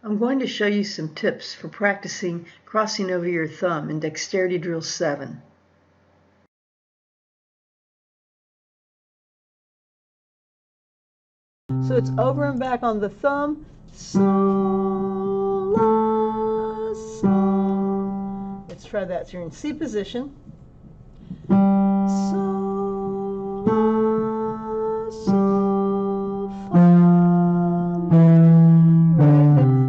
I'm going to show you some tips for practicing crossing over your thumb in Dexterity Drill 7. So it's over and back on the thumb. Sol, la, sol. Let's try that. So you're in C position. Sol, la, sol, fa, mi, re, do.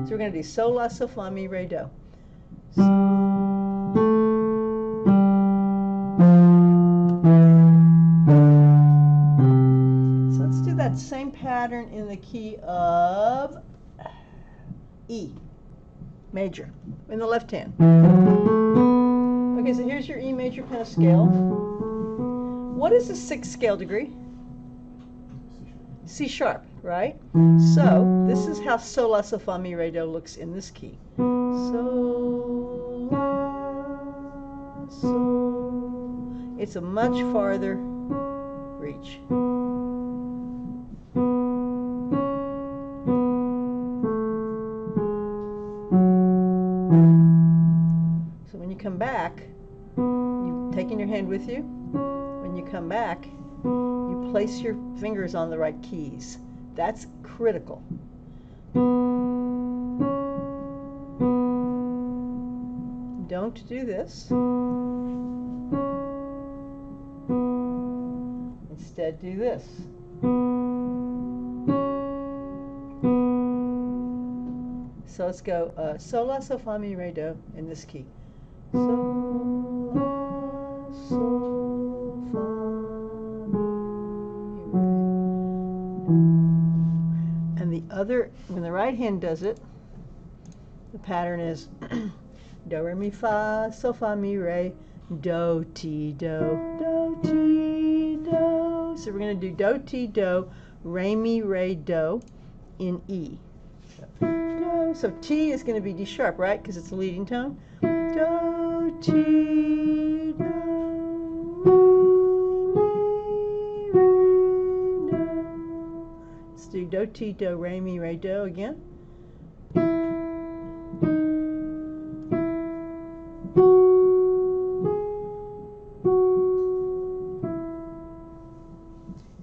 So we're going to do sol, la, sol, fa, mi, re, do. So let's do that same pattern in the key of E major in the left hand. Okay, so here's your E major pentascale. What is the 6th scale degree? C sharp, right? So this is how sol, la, sol, fa, mi, re, do looks in this key. Sol, la, sol. It's a much farther reach. So when you come back, you've taken your hand with you. When you come back, you place your fingers on the right keys. That's critical. Don't do this. Instead, do this. So let's go sol, la, sol, fa, mi, re, do in this key. Sol, la, sol, fa, mi, re. And the other, when the right hand does it, the pattern is do, re, mi, fa, sol, fa, mi, re, do, ti, do, do, ti, do. So we're going to do do, ti, do, re, mi, re, do in E. So T is going to be D sharp, right? Because it's a leading tone. Do, ti, do, re, mi, re, do. Let's do do, ti, do, re, mi, re, do again.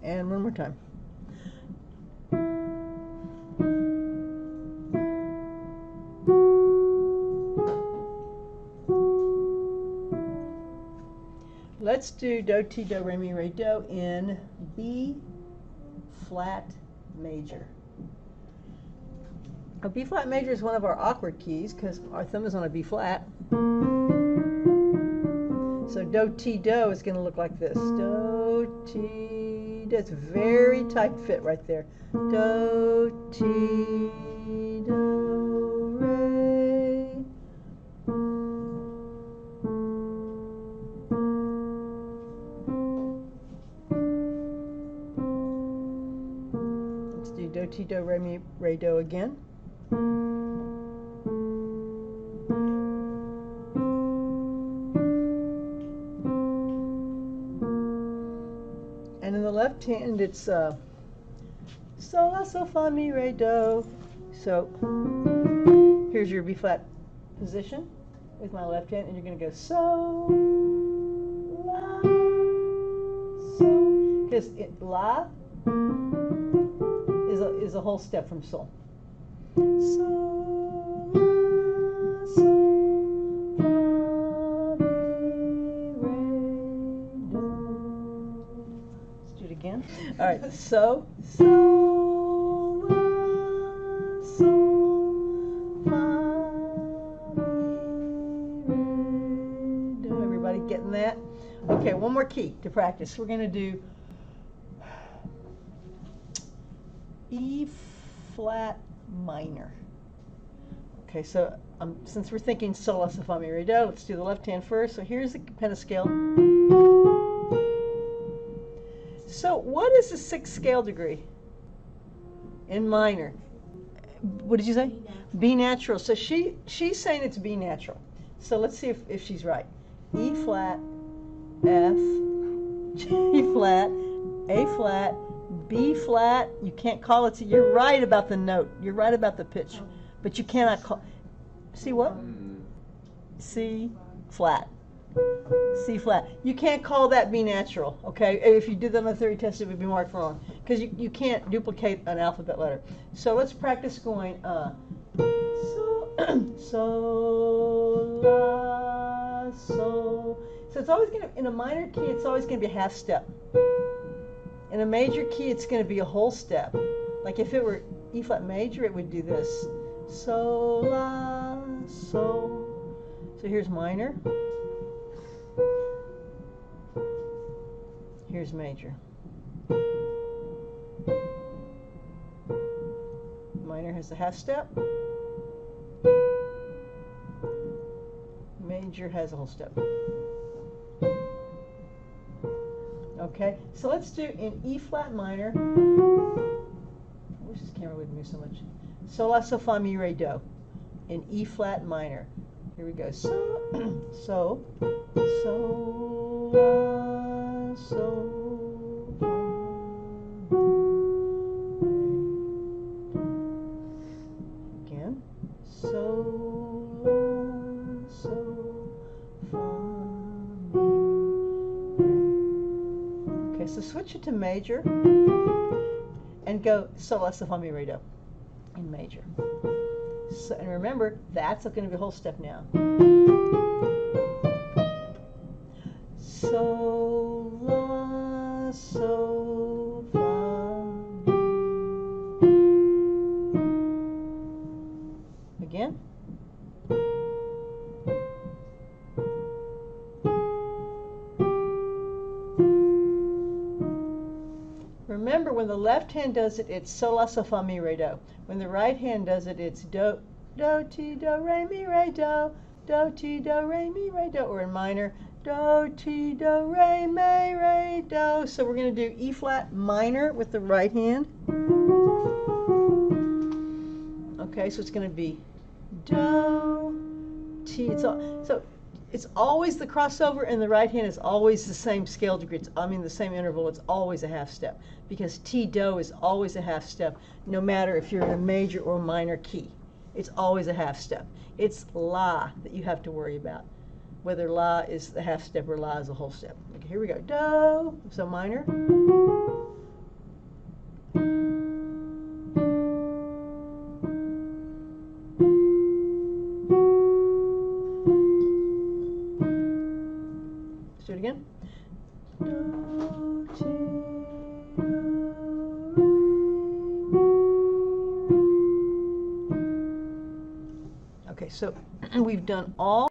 And one more time. Let's do do, ti, do, re, mi, re, do in B flat major. A B flat major is one of our awkward keys because our thumb is on a B flat. So do, ti, do is going to look like this. Do, ti, do. It's a very tight fit right there. Do, ti, do, re. Let's do do, ti, do, re, mi, re, do again. And in the left hand, it's sol, la, sol, fa, mi, re, do. So here's your B flat position with my left hand, and you're going to go sol, la, sol, because la is a whole step from sol. Sol, la, sol, fa, mi, re, do. Let's do it again. All right, so, sol, la, sol, fa, mi, re, do. Everybody getting that? Okay, one more key to practice. We're going to do E flat minor. Okay, so since we're thinking sol, la, sol, fa, mi, re, do, let's do the left hand first. So here's the pentascale. So what is the 6th scale degree in minor? What did you say? B natural. So she's saying it's B natural. So let's see if she's right. E flat, F, G flat, A flat, B flat. You can't call it. You're right about the note. You're right about the pitch. but you cannot call. See what? C flat. C flat. You can't call that B natural, okay? If you did that on the theory test, it would be marked wrong because you can't duplicate an alphabet letter. So let's practice going so, la, so. So it's always going to, in a minor key, it's always going to be a half step. In a major key, it's going to be a whole step. Like if it were E flat major, it would do this. So, la, so. So here's minor. Here's major. Minor has a half step. Major has a whole step. Okay, so let's do in E flat minor. I wish this camera wouldn't move so much. So, la, so, fa, mi, re, do. In E flat minor. Here we go. So, so, la, so, fa, again. So, la, so, fa, mi, re. Okay, so switch it to major and go so, la, so, fa, mi, re, do in major. So, and remember, that's going to be a whole step now. So, la, so, fa, mi. Again. Remember, when the left hand does it, it's so, la, so, fa, mi, re, do. When the right hand does it, it's do, do, ti, do, re, mi, re, do, do, ti, do, re, mi, re, do. Or in minor, do, ti, do, re, mi, re, do. So we're going to do E flat minor with the right hand. Okay, so it's going to be do, ti. So it's always the crossover, and the right hand is always the same scale degree. The same interval. It's always a half step because ti, do is always a half step, no matter if you're in a major or minor key. It's always a half step. It's la that you have to worry about, whether la is the half step or la is a whole step. Okay, here we go. Do. So minor. Let's do it again. Do, ti, do, re. Okay, so we've done all